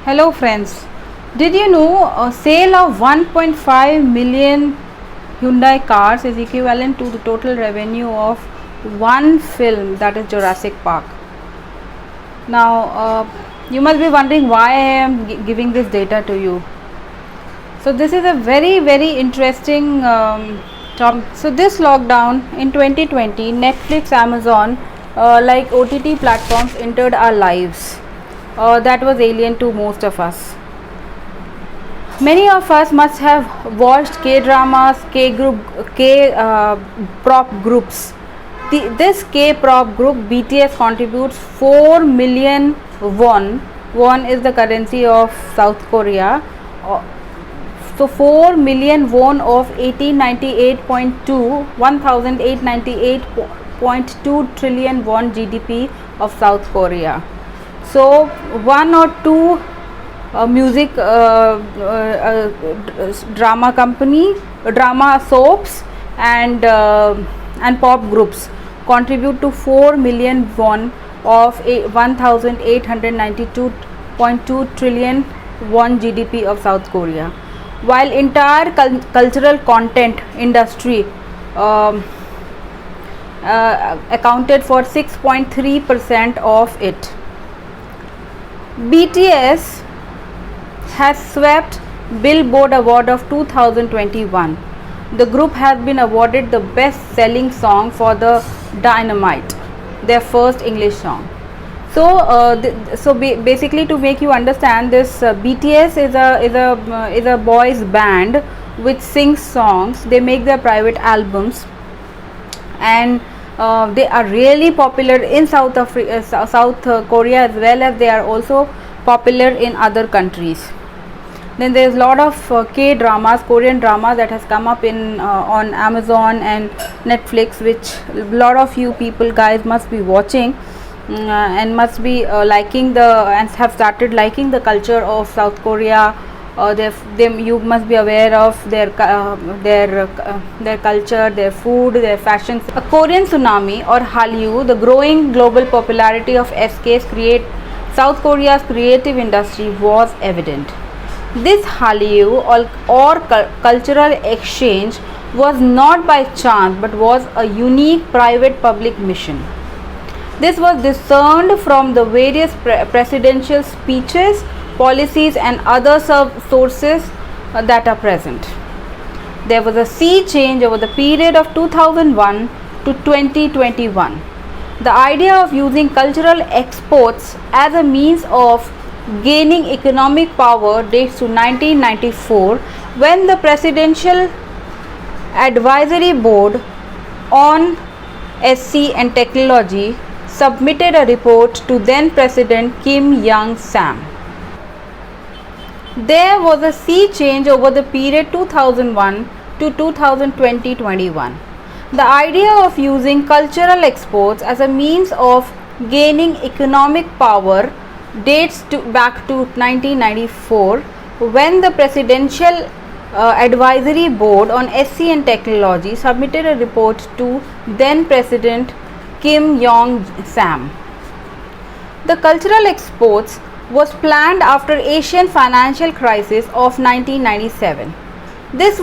Hello friends, did you know a sale of 1.5 million Hyundai cars is equivalent to the total revenue of one film, that is Jurassic Park. Now you must be wondering why I am giving this data to you. So this is a very interesting topic. So this lockdown in 2020, Netflix, Amazon like OTT platforms entered our lives. That was alien to most of us. Many of us must have watched K-dramas, K-prop groups. This K-prop group BTS contributes 4 million won. Won is the currency of South Korea. So 4 million won of 1898.2 trillion won GDP of South Korea. So one or two music drama soaps and pop groups contribute to 4 million won of 1892.2 trillion won GDP of South Korea, while entire cultural content industry accounted for 6.3% of it. BTS has swept Billboard Award of 2021. The group has been awarded the best selling song for the Dynamite, their first English song. So basically, to make you understand this, BTS is a boys band which sings songs. They make their private albums, and they are really popular in South Korea, as well as they are also popular in other countries. Then there is a lot of K-dramas, Korean dramas that has come up on Amazon and Netflix, which a lot of you people guys must be watching and must be liking and have started liking the culture of South Korea. You must be aware of their culture, their food, their fashion. A Korean tsunami or Hallyu, the growing global popularity of SK's South Korea's creative industry was evident. This Hallyu or cultural exchange was not by chance but was a unique private-public mission. This was discerned from the various presidential speeches, policies and other sources that are present. There was a sea change over the period of 2001 to 2021. The idea of using cultural exports as a means of gaining economic power dates to 1994, when the Presidential Advisory Board on SC and Technology submitted a report to then President Kim Young-sam. There was a sea change over the period 2001 to 2020-21. The idea of using cultural exports as a means of gaining economic power dates back to 1994, when the Presidential Advisory Board on SC and Technology submitted a report to then President Kim Young-sam. The cultural exports was planned after Asian financial crisis of 1997. This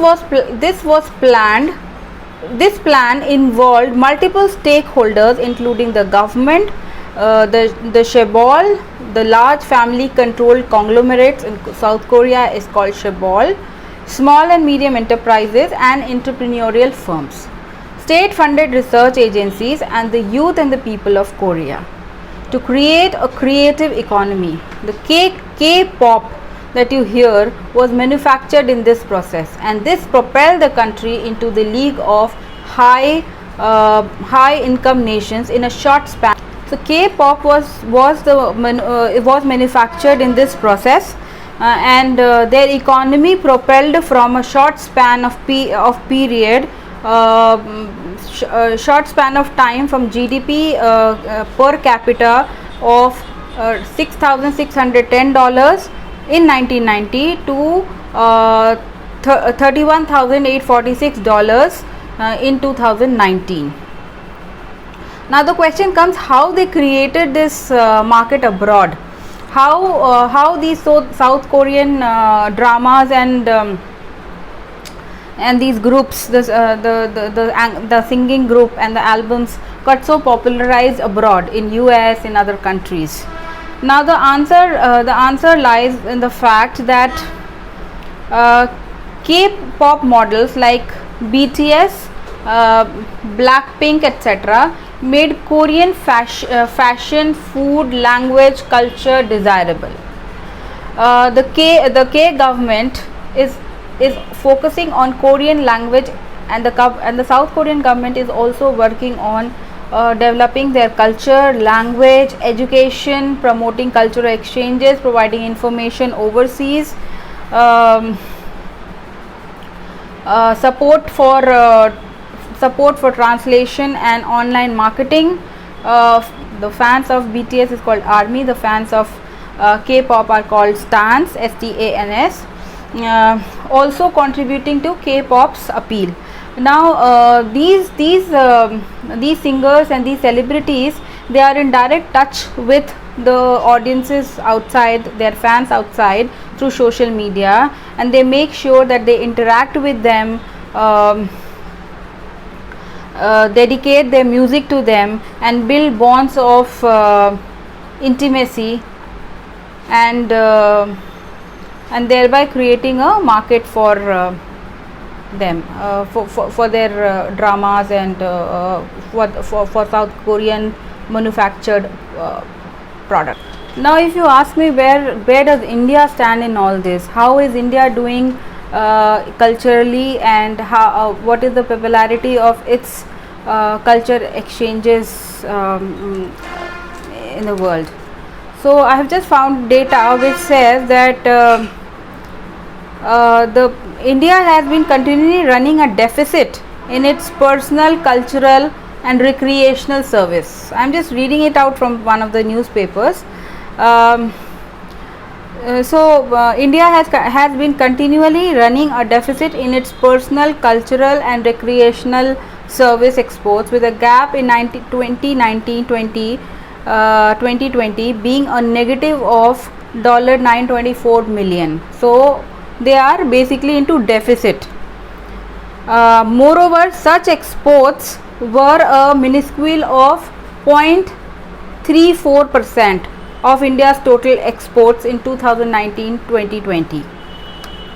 plan involved multiple stakeholders, including the government, the chaebol, the large family controlled conglomerates in South Korea is called chaebol, small and medium enterprises and entrepreneurial firms, state funded research agencies and the youth and the people of Korea, to create a creative economy. The K-pop that you hear was manufactured in this process, and this propelled the country into the league of high income nations in a short span. So K-pop was manufactured in this process, and their economy propelled from a short span of short span of time from GDP per capita of $6,610 in 1990 to $31,846 in 2019. Now the question comes, how they created this market abroad. how these South Korean dramas and these groups, this the singing group and the albums got so popularized abroad in US, in other countries. Now the answer lies in the fact that K-pop models like BTS, Blackpink, etc. made Korean fashion, food, language, culture desirable. The K government is focusing on Korean language, and the South Korean government is also working on developing their culture, language, education, promoting cultural exchanges, providing information overseas, um, support for translation and online marketing. The fans of BTS is called ARMY. The fans of K-pop are called STANs, STANS. Also contributing to K-pop's appeal. Now these singers and these celebrities, they are in direct touch with the audiences outside, their fans outside, through social media, and they make sure that they interact with them, dedicate their music to them, and build bonds of intimacy, and thereby creating a market for them, for their dramas, and for South Korean manufactured product. Now if you ask me, where does India stand in all this? How is India doing culturally, and how what is the popularity of its culture exchanges in the world? So I have just found data which says that the India has been continually running a deficit in its personal, cultural and recreational service. I am just reading it out from one of the newspapers. India has been continually running a deficit in its personal, cultural and recreational service exports, with a gap in 2019-20 2020 being a negative of $924 million. So they are basically into deficit. Moreover, such exports were a minuscule of 0.34% of India's total exports in 2019-2020.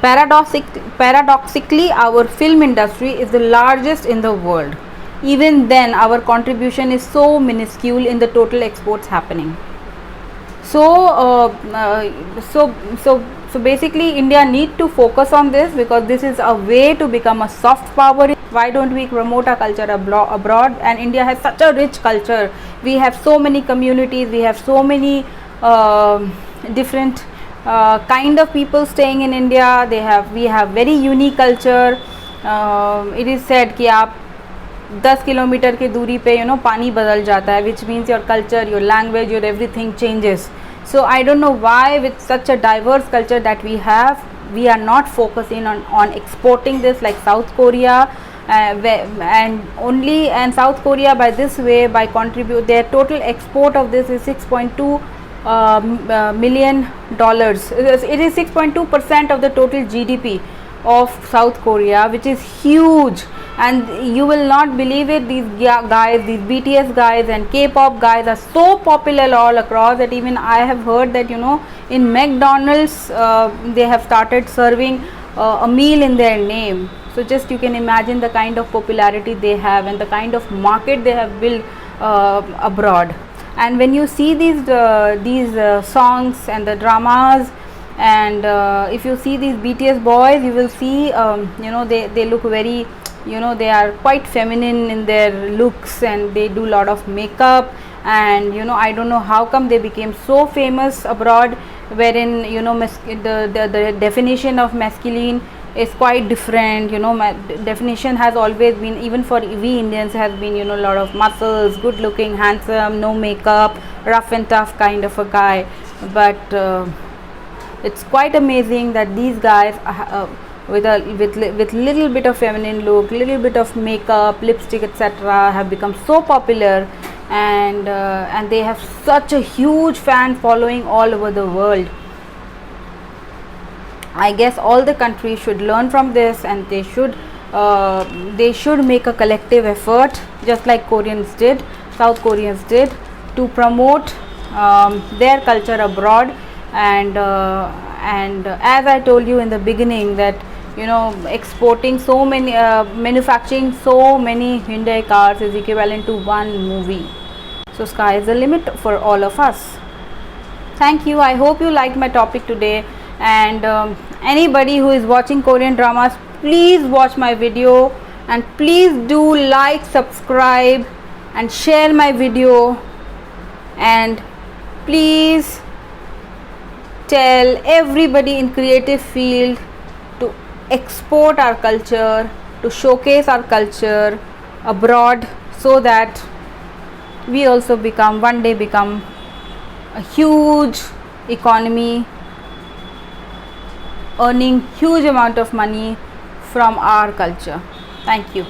Paradoxically, our film industry is the largest in the world. Even then, our contribution is so minuscule in the total exports happening. So basically India need to focus on this, because this is a way to become a soft power. Why don't we promote our culture abroad? And India has such a rich culture. We have so many communities, we have so many different kind of people staying in India. We have very unique culture. It is said कि आप 10 kilometre की दूरी पे पानी बदल जाता है, which means your culture, your language, your everything changes. So I don't know why, with such a diverse culture that we have, we are not focusing on exporting this like South Korea, and South Korea by this way, by contribute, their total export of this is $6.2 million. It is 6.2% of the total GDP of South Korea, which is huge. And you will not believe it, these guys, these BTS guys and K-pop guys are so popular all across that even I have heard that in McDonald's they have started serving a meal in their name. So just you can imagine the kind of popularity they have and the kind of market they have built abroad. And when you see these songs and the dramas, and if you see these BTS boys, you will see they look very, they are quite feminine in their looks, and they do a lot of makeup. And I don't know how come they became so famous abroad, wherein the definition of masculine is quite different. Definition has always been, even for we Indians, has been a lot of muscles, good looking, handsome, no makeup, rough and tough kind of a guy. But it's quite amazing that these guys with little bit of feminine look, little bit of makeup, lipstick, etc. have become so popular. and they have such a huge fan following all over the world. I guess all the countries should learn from this, and they should make a collective effort, just like South Koreans did, to promote their culture abroad. And as I told you in the beginning, that exporting so many, manufacturing so many Hyundai cars is equivalent to one movie. So sky is the limit for all of us. Thank you. I hope you liked my topic today. And anybody who is watching Korean dramas, please watch my video, and please do like, subscribe and share my video, and please tell everybody in creative field to export our culture, to showcase our culture abroad, so that we also one day become a huge economy, earning huge amount of money from our culture. Thank you.